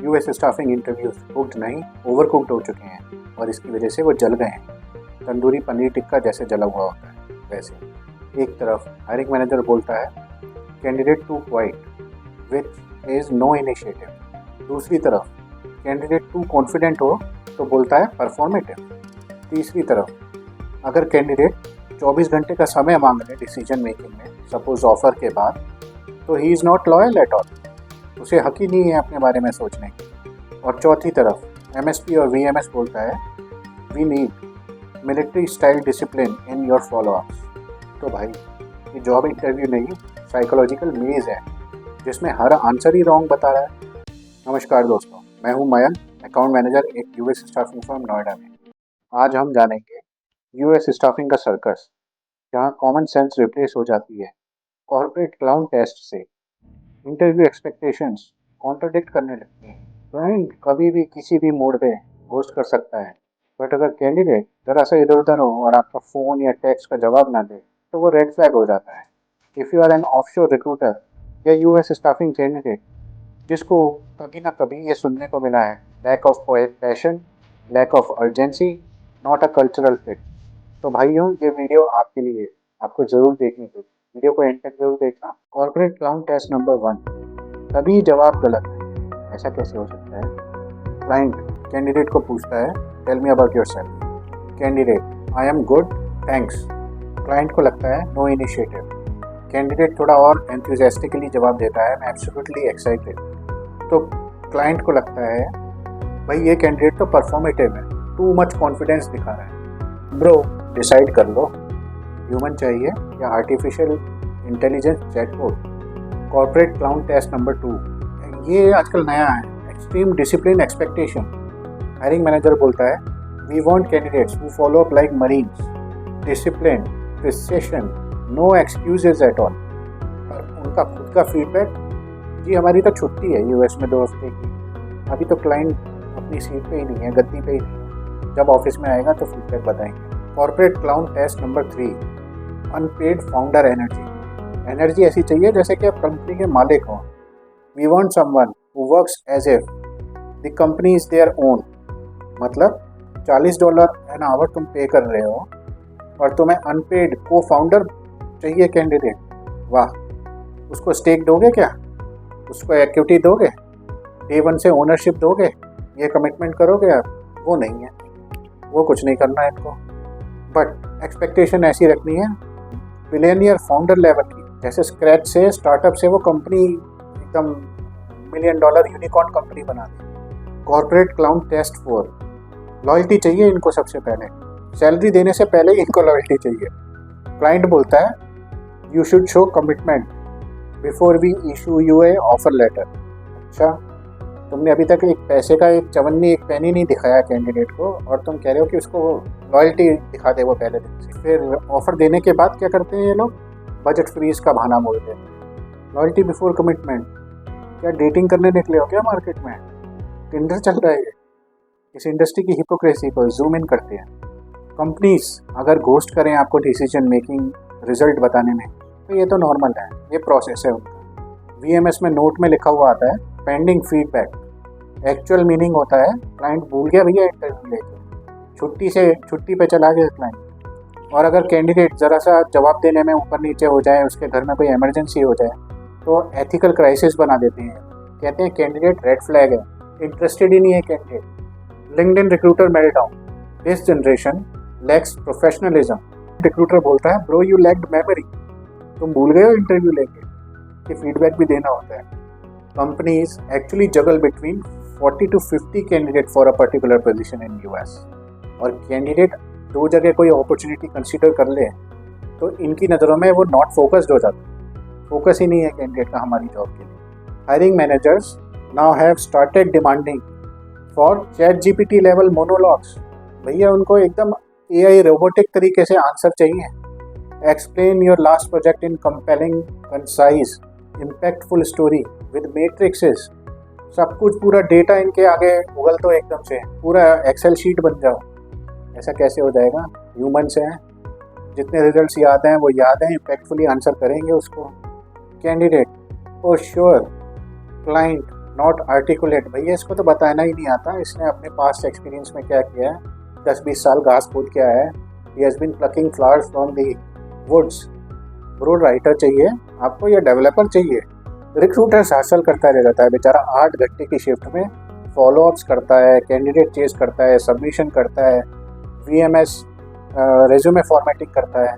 US staffing interviews cooked नहीं over cooked हो चुके हैं और इसकी वजह से वो जल गए हैं। तंदूरी पनीर टिक्का जैसे जला हुआ होता है वैसे। एक तरफ हायरिंग मैनेजर बोलता है candidate too quiet which is no initiative. दूसरी तरफ कैंडिडेट टू कॉन्फिडेंट हो तो बोलता है परफॉर्मेटिव। तीसरी तरफ अगर कैंडिडेट 24 घंटे का समय मांग रहे डिसीजन मेकिंग में, सपोज ऑफर के बाद, तो he is not loyal at all. उसे हक ही नहीं है अपने बारे में सोचने की। और चौथी तरफ एमएसपी और वीएमएस बोलता है we need military style discipline in your followups. तो भाई ये जॉब इंटरव्यू नहीं, साइकोलॉजिकल मेज़ है जिसमें हर आंसर ही रॉन्ग बता रहा है। नमस्कार दोस्तों, मैं हूं मयंक, अकाउंट मैनेजर एक यूएस स्टाफिंग फर्म नोएडा में। आज हम जानेंगे यूएस स्टाफिंग का सर्कस, जहां कॉमन सेंस रिप्लेस हो जाती है कॉर्पोरेट क्लाउन टेस्ट से। इंटरव्यू एक्सपेक्टेशंस कॉन्ट्रडिक्ट करने लगती हैं। क्लाइंट कभी भी किसी भी मोड पे होस्ट कर सकता है, बट अगर कैंडिडेट जरा सा इधर उधर हो और आपका फ़ोन या टेक्स्ट का जवाब ना दे तो वो रेड फ्लैग हो जाता है। If you are an offshore recruiter या यूएस स्टाफिंग कैंडिडेट जिसको कभी ना कभी ये सुनने को मिला है lack of passion, lack of urgency, not a cultural fit, तो भाइयों ये वीडियो आपके लिए है। आपको ज़रूर देखनी चाहिए, वीडियो को एंड तक जरूर देखना। कॉर्पोरेट क्लाउन टेस्ट नंबर 1, तभी जवाब गलत है। ऐसा कैसे हो सकता है? क्लाइंट कैंडिडेट को पूछता है tell me about yourself. Candidate I am good thanks. Client को लगता है नो इनिशिएटिव। कैंडिडेट थोड़ा और एंथुसियास्टिकली जवाब देता है मैं एब्सोल्युटली एक्साइटेड। तो क्लाइंट को लगता है भाई ये कैंडिडेट तो परफॉर्मेटिव है, टू मच कॉन्फिडेंस दिखा रहा है। ब्रो डिसाइड कर लो, ह्यूमन चाहिए या artificial intelligence chatbot. Corporate clown test number 2, ये आजकल नया है, extreme discipline expectation. Hiring manager बोलता है we want candidates who follow up like marines, discipline, precision, no excuses at all. और उनका खुद का फीडबैक, जी हमारी तो छुट्टी है यूएस में 2 हफ्ते की, अभी तो क्लाइंट अपनी सीट पे ही नहीं है, गद्दी पे ही नहीं है, जब ऑफिस में आएगा तो फीडबैक बताएंगे। Corporate clown test number 3, unpaid founder energy. Energy ऐसी चाहिए जैसे कि आप कंपनी के मालिक हो। We want someone who works as if the company is their own. मतलब $40 एन आवर तुम पे कर रहे हो और तुम्हें अनपेड को फाउंडर चाहिए कैंडिडेट। वाह, उसको स्टेक दोगे क्या? उसको इक्विटी दोगे? डे 1 से ओनरशिप दोगे? ये कमिटमेंट करोगे आप? वो नहीं है, वो कुछ नहीं करना है इनको। बट एक्सपेक्टेशन ऐसी रखनी है बिलियनियर फाउंडर लेवल की, जैसे स्क्रैच से, स्टार्टअप से वो कंपनी एकदम $1 मिलियन यूनिकॉर्न कंपनी बना दी। कॉर्पोरेट क्लाउन टेस्ट 4, लॉयल्टी चाहिए इनको सबसे पहले। सैलरी देने से पहले ही इनको लॉयल्टी चाहिए। क्लाइंट बोलता है you should show commitment before we issue you a offer letter. अच्छा, तुमने अभी तक एक पैसे का एक चवन्नी, एक पेनी नहीं दिखाया कैंडिडेट को और तुम कह रहे हो कि उसको लॉयल्टी दिखा दे वो पहले दिन से। फिर ऑफर देने के बाद क्या करते हैं ये लोग? बजट फ्रीज का बहाना बोलते हैं। लॉयल्टी बिफोर कमिटमेंट, क्या डेटिंग करने निकले हो क्या मार्केट में? टिंडर चल रहा है ये। इस इंडस्ट्री की हिपोक्रेसी को जूम इन करते हैं। कंपनीज अगर घोस्ट करें आपको डिसीजन मेकिंग रिजल्ट बताने में तो ये तो नॉर्मल है, ये प्रोसेस है उनका। वीएमएस में नोट में लिखा हुआ आता है पेंडिंग फीडबैक। एक्चुअल मीनिंग होता है क्लाइंट भूल गया भैया इंटरव्यू लेके, छुट्टी पे चला गया क्लाइंट। और अगर कैंडिडेट ज़रा सा जवाब देने में ऊपर नीचे हो जाए, उसके घर में कोई इमरजेंसी हो जाए, तो एथिकल क्राइसिस बना देते हैं। कहते हैं कैंडिडेट रेड फ्लैग है, इंटरेस्टेड ही नहीं है candidate. LinkedIn recruiter meltdown, this generation lakhs professionalism. Recruiter बोलता है ब्रो यू लैक्ड मेमोरी, तुम भूल गए हो इंटरव्यू लेके, कि फीडबैक भी देना होता है। Companies actually juggle between 40 to 50 candidate for a particular position in US. और कैंडिडेट 2 जगह कोई अपॉर्चुनिटी कंसीडर कर ले तो इनकी नज़रों में वो नॉट फोकस्ड हो जाता है। फोकस ही नहीं है कैंडिडेट का हमारी जॉब के लिए। Hiring managers now have started demanding for chat GPT level monologues. भैया उनको एकदम एआई रोबोटिक तरीके से आंसर चाहिए। Explain your last project in compelling, concise, impactful story with matrixes. सब कुछ पूरा डेटा इनके आगे उगल तो एकदम से पूरा एक्सेल शीट बन जाओ। ऐसा कैसे हो जाएगा? ह्यूमन्स हैं, जितने रिजल्ट्स याद हैं वो याद हैं, इम्पैक्टफुली आंसर करेंगे उसको। Candidate for sure, client not articulate, भैया इसको तो बताना ही नहीं आता, इसने अपने पास्ट एक्सपीरियंस में क्या किया है, 10-20 साल घास खोद के आया है, he has been plucking flowers from the woods. Bro writer चाहिए आपको या डेवलपर चाहिए? रिक्रूटर्स हासिल करता रह जाता है बेचारा 8 घंटे की शिफ्ट में, फॉलोअप्स करता है, कैंडिडेट चेज करता है, सबमिशन करता है, VMS रेज्यूमे फॉर्मेटिंग करता है,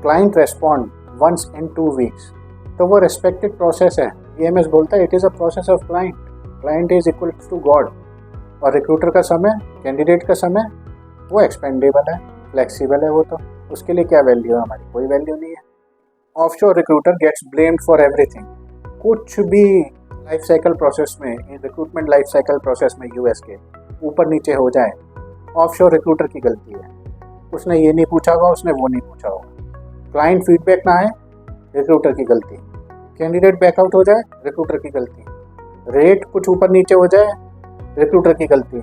client respond once in 2 weeks. तो वो रिस्पेक्टेड प्रोसेस है। VMS बोलता है it is a process of client, client is equal to God. और रिक्रूटर का समय, कैंडिडेट का समय, वो एक्सपेंडेबल है, फ्लेक्सिबल है, वो तो उसके लिए क्या वैल्यू है, हमारी कोई वैल्यू नहीं है। Offshore recruiter gets blamed for everything. कुछ भी लाइफ साइकिल प्रोसेस में, रिक्रूटमेंट लाइफ साइकिल प्रोसेस में US के ऊपर नीचे हो जाए, ऑफशोर रिक्रूटर की गलती है। उसने ये नहीं पूछा होगा, उसने वो नहीं पूछा होगा। क्लाइंट फीडबैक ना आए, रिक्रूटर की गलती। कैंडिडेट बैकआउट हो जाए, रिक्रूटर की गलती। रेट कुछ ऊपर नीचे हो जाए, रिक्रूटर की गलती।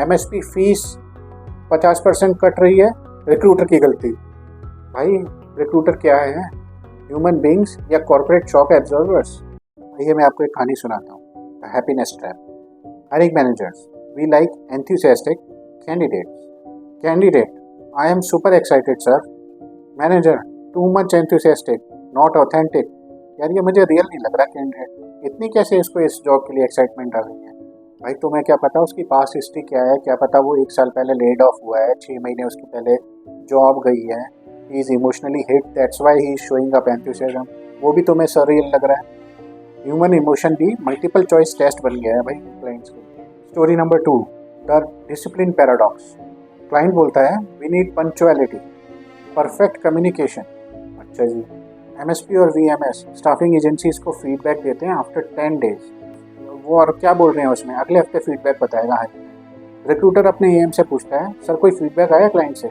MSP फीस 50% कट रही है, रिक्रूटर की गलती। भाई रिक्रूटर क्या है, ह्यूमन बींग्स या कॉर्पोरेट शॉक एब्जॉर्वर्स? ये मैं आपको एक कहानी सुनाता हूँ, happiness trap. Hiring managers, we like enthusiastic candidates. Candidate, I am super excited sir. Manager, too much enthusiastic, not authentic. यार ये मुझे रियल नहीं लग रहा कैंडिडेट, इतनी कैसे इसको इस जॉब के लिए एक्साइटमेंट आ गई है? भाई तुम्हें क्या पता उसकी पास्ट हिस्ट्री क्या है, क्या पता वो 1 साल पहले लेड ऑफ हुआ है, 6 महीने उसके पहले जॉब गई है, he is emotionally hit, that's why he is showing up enthusiasm. वो भी तुम्हें सररियल लग रहा है? ह्यूमन इमोशन भी मल्टीपल चॉइस टेस्ट बन गया है भाई क्लाइंट्स के। Story number 2, the discipline paradox. Client बोलता है we need punctuality, perfect communication. अच्छा जी, MSP और VMS स्टाफिंग एजेंसीज को फीडबैक देते हैं आफ्टर 10 डेज। वो और क्या बोल रहे हैं उसमें, अगले हफ्ते फीडबैक बताएगा। हाँ, रिक्रूटर अपने AM से पूछता है सर कोई फीडबैक आया क्लाइंट से?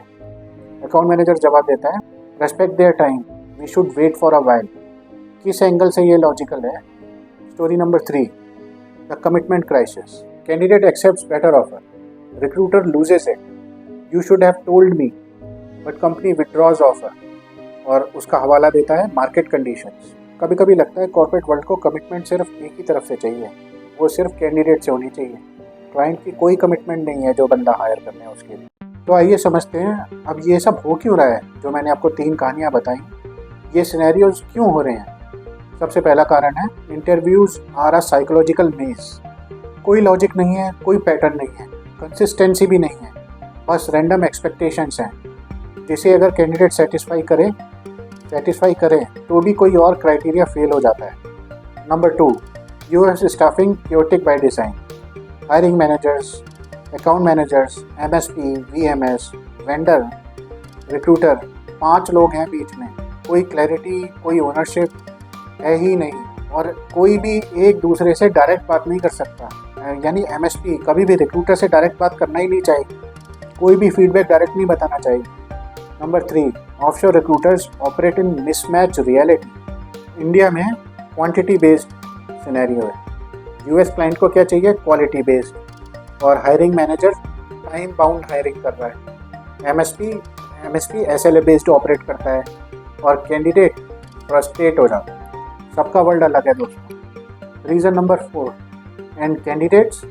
अकाउंट मैनेजर जवाब देता है respect their time, we should wait for a while. किस एंगल से ये लॉजिकल है? Story number 3, the commitment crisis. Candidate accepts better offer, recruiter loses it, you should have told me, but company withdraws offer. और उसका हवाला देता है market conditions. कभी कभी लगता है कॉर्पोरेट वर्ल्ड को कमिटमेंट सिर्फ एक ही तरफ से चाहिए, वो सिर्फ कैंडिडेट से होनी चाहिए। क्लाइंट की कोई कमिटमेंट नहीं है जो बंदा हायर करने है उसके लिए। तो आइए समझते हैं अब ये सब हो क्यों रहा है। जो मैंने आपको 3 कहानियाँ बताई, ये सिनेरियोज क्यों हो रहे हैं? सबसे पहला कारण है इंटरव्यूज आर अ साइकोलॉजिकल मेज। कोई लॉजिक नहीं है, कोई पैटर्न नहीं है, कंसिस्टेंसी भी नहीं है, बस रैंडम एक्सपेक्टेशंस हैं जिसे अगर कैंडिडेट सेटिस्फाई करे तो भी कोई और क्राइटेरिया फेल हो जाता है। Number 2, US staffing chaotic by design. Hiring managers, account managers, MSP, VMS, vendor, recruiter, 5 लोग हैं बीच में, कोई क्लैरिटी, कोई ओनरशिप है ही नहीं, और कोई भी एक दूसरे से डायरेक्ट बात नहीं कर सकता। यानी MSP कभी भी रिक्रूटर से डायरेक्ट बात करना ही नहीं चाहिए, कोई भी फीडबैक डायरेक्ट नहीं बताना चाहिए। Number 3, offshore recruiters operate in mismatch reality. India में क्वांटिटी बेस्ड सिनेरियो है, US क्लाइंट को क्या चाहिए, क्वालिटी बेस्ड, और hiring manager time bound hiring कर रहा है। MSP SLA बेस्ड ऑपरेट करता है, और कैंडिडेट फ्रस्ट्रेट हो जाता है। सबका वर्ल्ड अलग है दोस्तों। Reason number 4, and candidates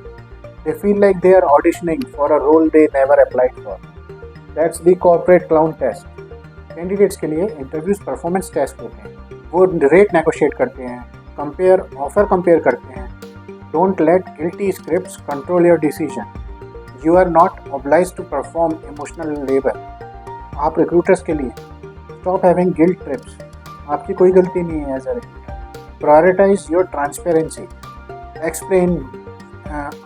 they feel like they are auditioning for a role they never applied for. That's the corporate clown test. Candidates के लिए इंटरव्यूज परफॉर्मेंस टेस्ट होते हैं, वो रेट नेगोशिएट करते हैं, ऑफर कंपेयर करते हैं। Don't let guilty scripts control your decision, you are not obliged to perform emotional labour. आप रिक्रूटर्स के लिए स्टॉप हैविंग गिल्ट ट्रिप्स, आपकी कोई गलती नहीं है as a recruiter. Prioritise your transparency,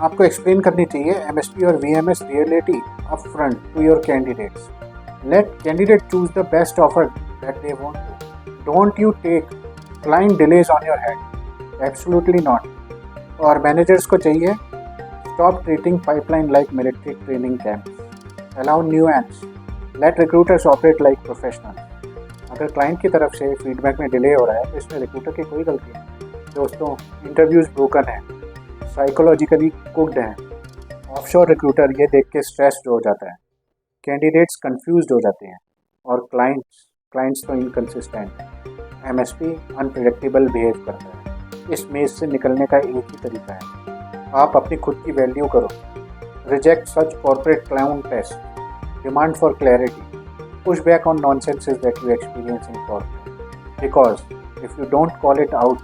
आपको एक्सप्लेन करनी चाहिए MSP और VMS reality up front to your candidates. Let candidate choose the best offer that they want to, don't you take client delays on your head, absolutely not. और managers को चाहिए stop treating pipeline like military training camps, allow nuance, let recruiters operate like professional. अगर client की तरफ से feedback में delay हो रहा है तो इसमें रिक्रूटर की कोई गलती नहीं। दोस्तों, इंटरव्यूज़ ब्रोकन है, साइकोलॉजिकली कुक्ड हैं, ऑफशोर रिक्रूटर ये देख के स्ट्रेस्ड हो जाता है, कैंडिडेट्स कंफ्यूज्ड हो जाते हैं, और क्लाइंट्स तो इनकन्सिस्टेंट, MSP अनप्रेडिक्टेबल बिहेव करता है। इस मेज से निकलने का एक ही तरीका है, आप अपनी खुद की वैल्यू करो। Reject such corporate clown test, demand for clarity, push back on nonsenses that you experience in corporate, because if you don't call it out,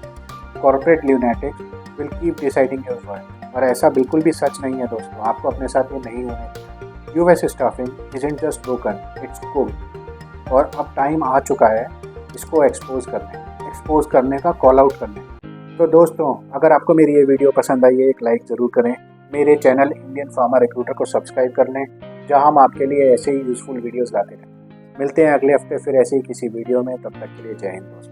corporate lunatics will keep deciding your world. और ऐसा बिल्कुल भी सच नहीं है दोस्तों, आपको अपने साथ ये नहीं होने देना। US staffing isn't just broken, it's cooked. और अब टाइम आ चुका है इसको एक्सपोज करने का, कॉल आउट करने का। तो दोस्तों, अगर आपको मेरी ये वीडियो पसंद आई है, एक लाइक ज़रूर करें। मेरे चैनल इंडियन फार्मा रिक्रूटर को सब्सक्राइब कर लें, जहां हम आपके लिए ऐसे ही यूज़फुल वीडियोस लाते हैं। मिलते हैं अगले हफ्ते फिर ऐसे ही किसी वीडियो में, तब तक के लिए जय हिंद दोस्तों।